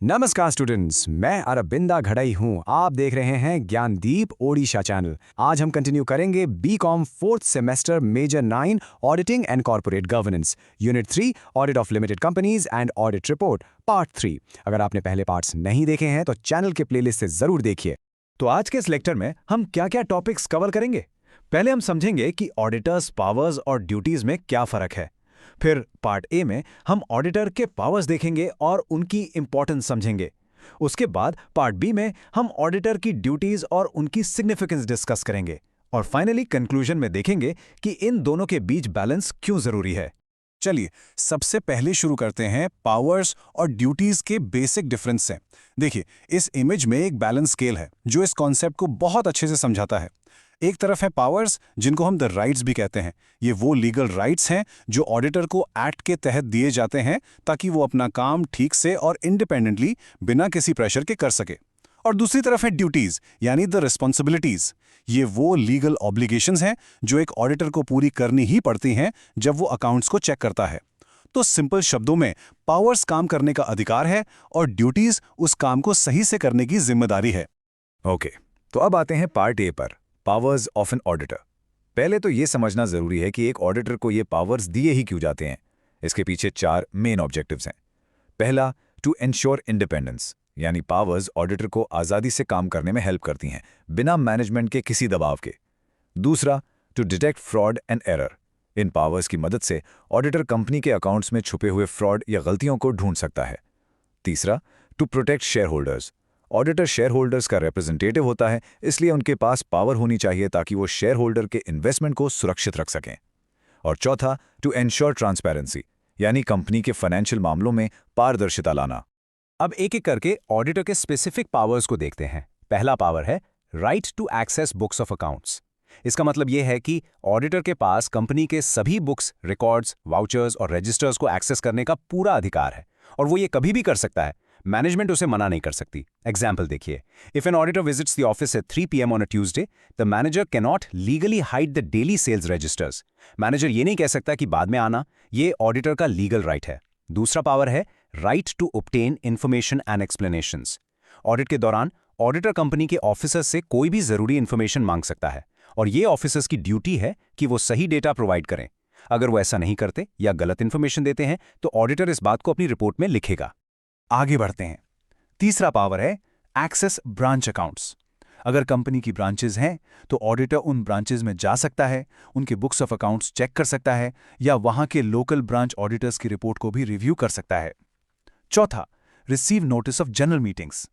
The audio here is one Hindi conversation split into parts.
नमस्कार स्टूडेंट्स, मैं अरविंदा घड़ई हूँ। आप देख रहे हैं ज्ञानदीप ओडिशा चैनल। आज हम कंटिन्यू करेंगे BCom fourth semester major 9 auditing and corporate governance, unit 3 audit of limited companies and audit report, part 3। अगर आपने पहले पार्ट्स नहीं देखे हैं तो चैनल के प्लेलिस्ट से जरूर देखिए। तो आज के इस लेक्चर में हम क्या-क्या टॉपिक्स कवर करेंगे। पहले हम समझेंगे कि ऑडिटर्स पावर्स और ड्यूटीज में क्या फर्क है। फिर पार्ट ए में हम ऑडिटर के पावर्स देखेंगे और उनकी इंपॉर्टेंस समझेंगे। उसके बाद पार्ट बी में हम ऑडिटर की ड्यूटीज और उनकी सिग्निफिकेंस डिस्कस करेंगे। और फाइनली कंक्लूजन में देखेंगे कि इन दोनों के बीच बैलेंस क्यों जरूरी है। चलिए सबसे पहले शुरू करते हैं पावर्स और ड्यूटीज के बेसिक डिफरेंस से। देखिए, इस इमेज में एक बैलेंस स्केल है जो इस कॉन्सेप्ट को बहुत अच्छे से समझाता है। एक तरफ है पावर्स, जिनको हम द राइट्स भी कहते हैं। ये वो लीगल राइट्स हैं जो ऑडिटर को एक्ट के तहत दिए जाते हैं ताकि वो अपना काम ठीक से और इंडिपेंडेंटली बिना किसी प्रेशर के कर सके। और दूसरी तरफ है ड्यूटीज, यानी द रिस्पॉन्सिबिलिटीज। ये वो लीगल ऑब्लिगेशंस हैं जो एक ऑडिटर को पूरी करनी ही पड़ती हैं जब वो अकाउंट्स को चेक करता है। तो सिंपल शब्दों में पावर्स काम करने का अधिकार है और ड्यूटीज उस काम को सही से करने की जिम्मेदारी है। ओके, तो अब आते हैं पार्ट ए पर, पावर्स ऑफ एन ऑडिटर। पहले तो ये समझना जरूरी है कि एक ऑडिटर को ये पावर्स दिए ही क्यों जाते हैं। इसके पीछे 4 मेन ऑब्जेक्टिव्स हैं। पहला, टू एंश्योर इंडिपेंडेंस, यानी पावर्स ऑडिटर को आज़ादी से काम करने में हेल्प करती हैं बिना मैनेजमेंट के किसी दबाव के। दूसरा, to detect fraud and error. इन पावर्स की मदद से ऑडिटर कंपनी के अकाउंट्स में छुपे हुए फ्रॉड या गलतियों को ढूंढ सकता है। तीसरा, to protect shareholders. Auditor shareholders का रिप्रेजेंटेटिव होता है, इसलिए उनके पास पावर होनी चाहिए ताकि वो शेयर होल्डर के इन्वेस्टमेंट को सुरक्षित रख सकें। और चौथा, टू एंश्योर ट्रांसपेरेंसी, यानी कंपनी के फाइनेंशियल मामलों में पारदर्शिता लाना। अब एक एक करके ऑडिटर के स्पेसिफिक पावर्स को देखते हैं। पहला पावर है right to access books of accounts. इसका मतलब यह है कि ऑडिटर के पास कंपनी के सभी बुक्स, रिकॉर्ड्स, वाउचर्स और रजिस्टर्स को एक्सेस करने का पूरा अधिकार है, और वो ये कभी भी कर सकता है। मैनेजमेंट उसे मना नहीं कर सकती। एग्जाम्पल देखिए, if an auditor visits the office at 3 PM on a Tuesday, the manager can not legally hide the daily sales registers. Manager ये नहीं कह सकता कि बाद में आना, ये ऑडिटर का लीगल राइट है। दूसरा पावर है right to obtain information and explanations. Audit के दौरान ऑडिटर कंपनी के ऑफिसर्स से कोई भी जरूरी इंफॉर्मेशन मांग सकता है, और ये ऑफिसर्स की ड्यूटी है कि वो सही डेटा प्रोवाइड करें। अगर वो ऐसा नहीं करते या गलत इंफॉर्मेशन देते हैं तो ऑडिटर इस बात को अपनी रिपोर्ट में लिखेगा। आगे बढ़ते हैं। तीसरा पावर है एक्सेस ब्रांच अकाउंट्स। अगर कंपनी की ब्रांचेज हैं तो ऑडिटर उन ब्रांचेज में जा सकता है, उनके बुक्स ऑफ अकाउंट्स चेक कर सकता है या वहां के लोकल ब्रांच ऑडिटर्स की रिपोर्ट को भी रिव्यू कर सकता है। चौथा, receive notice of general meetings.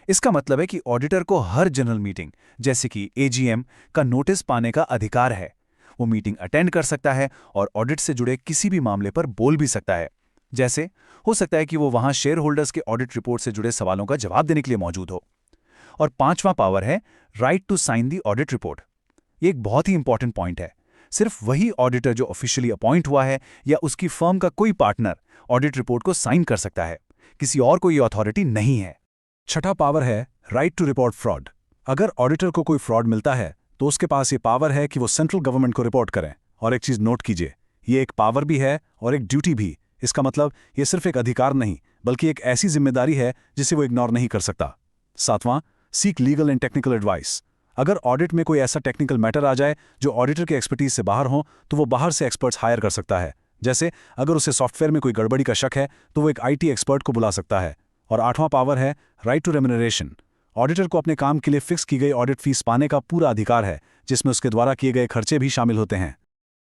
इसका मतलब है कि ऑडिटर को हर जनरल मीटिंग, जैसे कि AGM, का नोटिस पाने का अधिकार है। वो मीटिंग अटेंड कर सकता है और ऑडिट से जुड़े किसी भी मामले पर बोल भी सकता है। जैसे हो सकता है कि वो वहां शेयर होल्डर्स के ऑडिट रिपोर्ट से जुड़े सवालों का जवाब देने के लिए मौजूद हो। और पांचवां पावर है right to sign the audit report. ये एक बहुत ही इंपॉर्टेंट पॉइंट है। सिर्फ वही ऑडिटर जो ऑफिशियली अपॉइंट हुआ है या उसकी फर्म का कोई पार्टनर ऑडिट रिपोर्ट को साइन कर सकता है, किसी और को ये अथॉरिटी नहीं है। छठा पावर है राइट टू रिपोर्ट फ्रॉड। अगर ऑडिटर को कोई फ्रॉड मिलता है तो उसके पास ये पावर है कि वो सेंट्रल गवर्नमेंट को रिपोर्ट करें। और एक चीज नोट कीजिए, ये एक पावर भी है और एक ड्यूटी भी। इसका मतलब ये सिर्फ एक अधिकार नहीं बल्कि एक ऐसी जिम्मेदारी है जिसे वो इग्नोर नहीं कर सकता। सातवां, seek legal and technical advice. अगर ऑडिट में कोई ऐसा टेक्निकल मैटर आ जाए जो ऑडिटर के एक्सपर्टीज से बाहर हो तो वो बाहर से एक्सपर्ट्स हायर कर सकता है। जैसे अगर उसे सॉफ्टवेयर में कोई गड़बड़ी का शक है तो वो एक IT एक्सपर्ट को बुला सकता है। और आठवां पावर है राइट टू रेम्यूनरेशन। ऑडिटर को अपने काम के लिए फिक्स की गई ऑडिट फीस पाने का पूरा अधिकार है, जिसमें उसके द्वारा किए गए खर्चे भी शामिल होते हैं।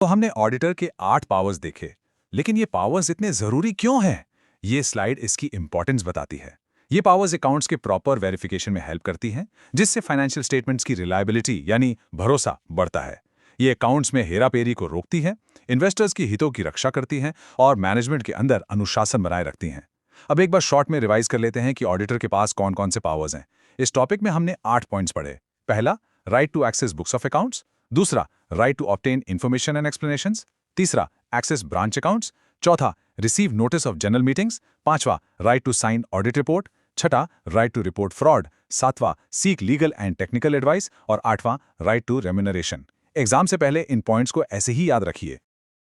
तो हमने ऑडिटर के 8 पावर्स देखे, लेकिन ये पावर्स इतने जरूरी क्यों हैं? ये स्लाइड इसकी इंपॉर्टेंस बताती है। ये पावर्स अकाउंट्स के प्रॉपर वेरिफिकेशन में हेल्प करती हैं, जिससे फाइनेंशियल स्टेटमेंट्स की रिलायबिलिटी यानी भरोसा बढ़ता है। ये अकाउंट्स में हेराफेरी को रोकती है, इन्वेस्टर्स की हितों की रक्षा करती हैं और मैनेजमेंट के अंदर अनुशासन बनाए रखती हैं। अब एक बार शॉर्ट में रिवाइज कर लेते हैं कि ऑडिटर के पास कौन कौन से पावर्स हैं। इस टॉपिक में हमने 8 पॉइंट्स पढ़े। पहला, right to access books of accounts. दूसरा, right to obtain information and explanations. तीसरा, एक्सेस ब्रांच अकाउंट्स। चौथा, receive notice of general meetings. पांचवा, right to sign audit report. छठा, राइट टू रिपोर्ट फ्रॉड। सातवां, seek legal and technical advice. और आठवां, राइट टू रेम्यूनरेशन। एग्जाम से पहले इन पॉइंट्स को ऐसे ही याद रखिए।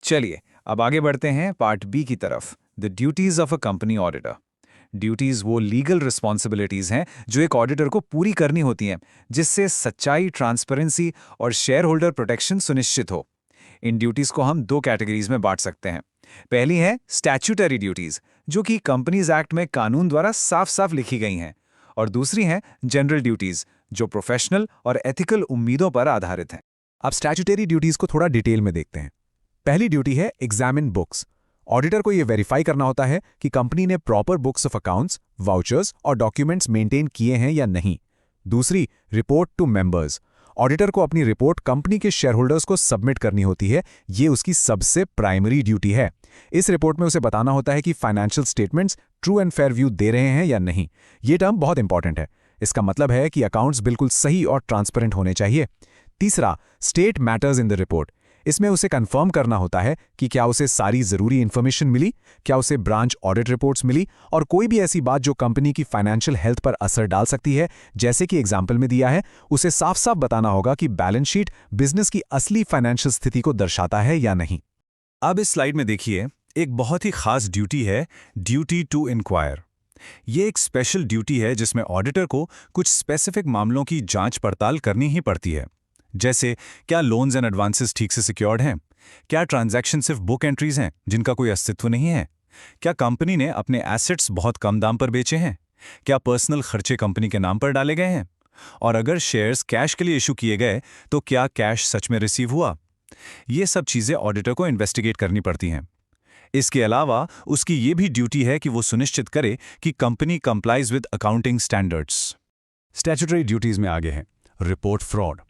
चलिए अब आगे बढ़ते हैं पार्ट बी की तरफ, the duties of a company auditor. Duties वो लीगल रिस्पॉन्सिबिलिटीज हैं जो एक ऑडिटर को पूरी करनी होती हैं, जिससे सच्चाई, ट्रांसपेरेंसी और शेयर होल्डर प्रोटेक्शन सुनिश्चित हो। इन ड्यूटीज को हम दो कैटेगरीज में बांट सकते हैं। पहली है स्टैट्यूटरी ड्यूटीज, जो कि कंपनीज एक्ट में कानून द्वारा साफ साफ लिखी गई हैं, और दूसरी हैं जनरल ड्यूटीज, जो प्रोफेशनल और एथिकल उम्मीदों पर आधारित हैं। अब स्टैट्यूटरी ड्यूटीज को थोड़ा डिटेल में देखते हैं। पहली ड्यूटी है एग्जामिन बुक्स। ऑडिटर को यह वेरीफाई करना होता है कि कंपनी ने proper books of accounts, vouchers और डॉक्यूमेंट्स मेंटेन किए हैं या नहीं। दूसरी, रिपोर्ट टू मेंबर्स। ऑडिटर को अपनी रिपोर्ट कंपनी के शेयरहोल्डर्स को सबमिट करनी होती है। ये उसकी सबसे प्राइमरी ड्यूटी है। इस रिपोर्ट में उसे बताना होता है कि financial statements true and fair view दे रहे हैं या नहीं। ये टर्म बहुत इंपॉर्टेंट है। इसका मतलब है कि अकाउंट्स बिल्कुल सही और ट्रांसपेरेंट होने चाहिए। तीसरा, state matters in the report. इसमें उसे कंफर्म करना होता है कि क्या उसे सारी जरूरी इंफॉर्मेशन मिली, क्या उसे ब्रांच ऑडिट रिपोर्ट्स मिली, और कोई भी ऐसी बात जो कंपनी की फाइनेंशियल हेल्थ पर असर डाल सकती है, जैसे कि एग्जाम्पल में दिया है, उसे साफ साफ बताना होगा कि बैलेंस शीट बिजनेस की असली फाइनेंशियल स्थिति को दर्शाता है या नहीं। अब इस स्लाइड में देखिए, एक बहुत ही खास ड्यूटी है ड्यूटी टू इंक्वायर। ये एक स्पेशल ड्यूटी है जिसमें ऑडिटर को कुछ स्पेसिफिक मामलों की जांच पड़ताल करनी ही पड़ती है। जैसे, क्या लोन्स एंड एडवांसेस ठीक से सिक्योर्ड हैं? क्या ट्रांजैक्शन सिर्फ बुक एंट्रीज हैं जिनका कोई अस्तित्व नहीं है? क्या कंपनी ने अपने एसेट्स बहुत कम दाम पर बेचे हैं? क्या पर्सनल खर्चे कंपनी के नाम पर डाले गए हैं? और अगर शेयर्स कैश के लिए इशू किए गए तो क्या कैश सच में रिसीव हुआ? ये सब चीजें ऑडिटर को इन्वेस्टिगेट करनी पड़ती हैं। इसके अलावा उसकी ये भी ड्यूटी है कि वो सुनिश्चित करे कि company complies with accounting standards. Statutory duties में आगे है रिपोर्ट फ्रॉड।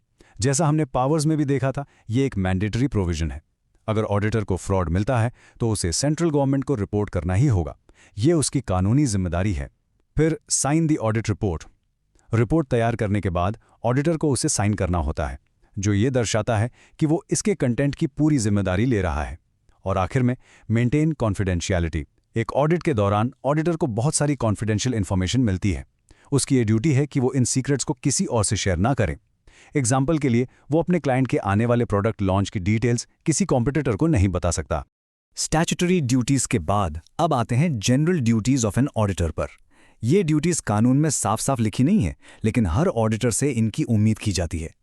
जैसा हमने पावर्स में भी देखा था, ये एक मैंडेटरी प्रोविजन है। अगर ऑडिटर को फ्रॉड मिलता है तो उसे सेंट्रल गवर्नमेंट को रिपोर्ट करना ही होगा। ये उसकी कानूनी जिम्मेदारी है। फिर sign the audit report. Report तैयार करने के बाद ऑडिटर को उसे साइन करना होता है, जो ये दर्शाता है कि वो इसके कंटेंट की पूरी जिम्मेदारी ले रहा है। और आखिर में मेंटेन कॉन्फिडेंशियलिटी। एक ऑडिट के दौरान ऑडिटर को बहुत सारी कॉन्फिडेंशियल इन्फॉर्मेशन मिलती है। उसकी ये ड्यूटी है कि वो इन सीक्रेट्स को किसी और से शेयर ना करें। एग्जाम्पल के लिए, वो अपने क्लाइंट के आने वाले प्रोडक्ट लॉन्च की डिटेल्स किसी कॉम्पिटिटर को नहीं बता सकता। स्टैट्यूटरी ड्यूटीज के बाद अब आते हैं general duties of an auditor पर। ये ड्यूटीज कानून में साफ साफ लिखी नहीं है, लेकिन हर ऑडिटर से इनकी उम्मीद की जाती है।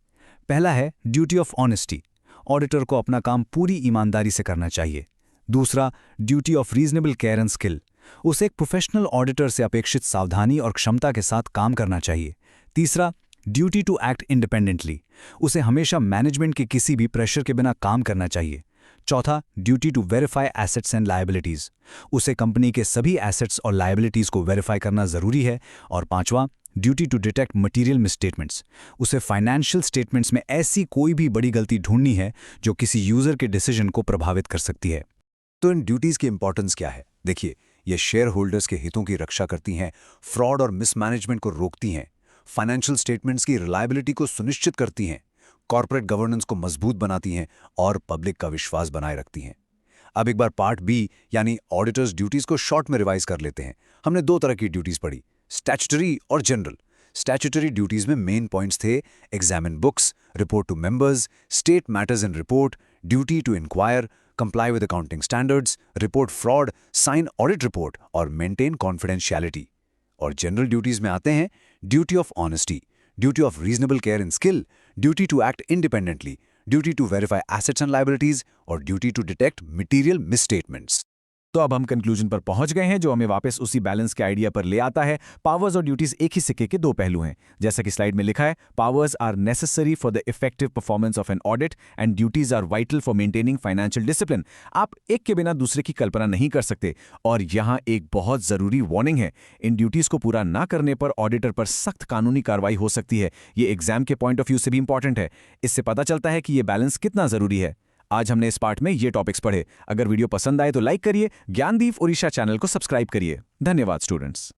पहला है ड्यूटी ऑफ ऑनेस्टी। ऑडिटर को अपना काम पूरी ईमानदारी से करना चाहिए। दूसरा, duty of reasonable care and skill. उसे एक प्रोफेशनल ऑडिटर से अपेक्षित सावधानी और क्षमता के साथ काम करना चाहिए। तीसरा, ड्यूटी टू एक्ट इंडिपेंडेंटली। उसे हमेशा मैनेजमेंट के किसी भी प्रेशर के बिना काम करना चाहिए। चौथा, duty to verify assets and liabilities. उसे कंपनी के सभी एसेट्स और लायबिलिटीज को वेरीफाई करना जरूरी है। और पांचवा, duty to detect material misstatements. उसे फाइनेंशियल स्टेटमेंट्स में ऐसी कोई भी बड़ी गलती ढूंढनी है जो किसी यूजर के डिसीजन को प्रभावित कर सकती है। तो इन ड्यूटीज की इंपॉर्टेंस क्या है? देखिए, ये शेयर होल्डर्स के हितों की रक्षा करती हैं, फ्रॉड और मिसमैनेजमेंट को रोकती हैं, फाइनेंशियल स्टेटमेंट्स की रिलायबिलिटी को सुनिश्चित करती हैं, कॉर्पोरेट गवर्नेंस को मजबूत बनाती हैं और पब्लिक का विश्वास बनाए रखती हैं। अब एक बार पार्ट बी यानी ऑडिटर्स ड्यूटीज को शॉर्ट में रिवाइज कर लेते हैं। हमने दो तरह की ड्यूटीज पढ़ी, स्टैट्यूटरी और जनरल। स्टैट्यूटरी ड्यूटीज में मेन पॉइंट्स थे examine books, report to members, state matters in report, duty to inquire, comply with accounting standards, report fraud, sign audit report और मेंटेन कॉन्फिडेंशियलिटी। और जनरल ड्यूटीज में आते हैं duty of honesty, duty of reasonable care and skill, duty to act independently, duty to verify assets and liabilities और duty to detect material misstatements. तो अब हम कंक्लूजन पर पहुंच गए हैं, जो हमें वापस उसी बैलेंस के आइडिया पर ले आता है। पावर्स और ड्यूटीज एक ही सिक्के के दो पहलू हैं। जैसा कि स्लाइड में लिखा है, powers are necessary for the effective performance of an audit and duties are vital for maintaining financial discipline. आप एक के बिना दूसरे की कल्पना नहीं कर सकते। और यहाँ एक बहुत जरूरी वार्निंग है, इन ड्यूटीज को पूरा ना करने पर ऑडिटर पर सख्त कानूनी कार्रवाई हो सकती है। ये एग्जाम के पॉइंट ऑफ व्यू से भी इंपॉर्टेंट है। इससे पता चलता है कि ये बैलेंस कितना जरूरी है। आज हमने इस पार्ट में ये टॉपिक्स पढ़े। अगर वीडियो पसंद आए तो लाइक करिए, ज्ञानदीप ओडिशा चैनल को सब्सक्राइब करिए। धन्यवाद स्टूडेंट्स।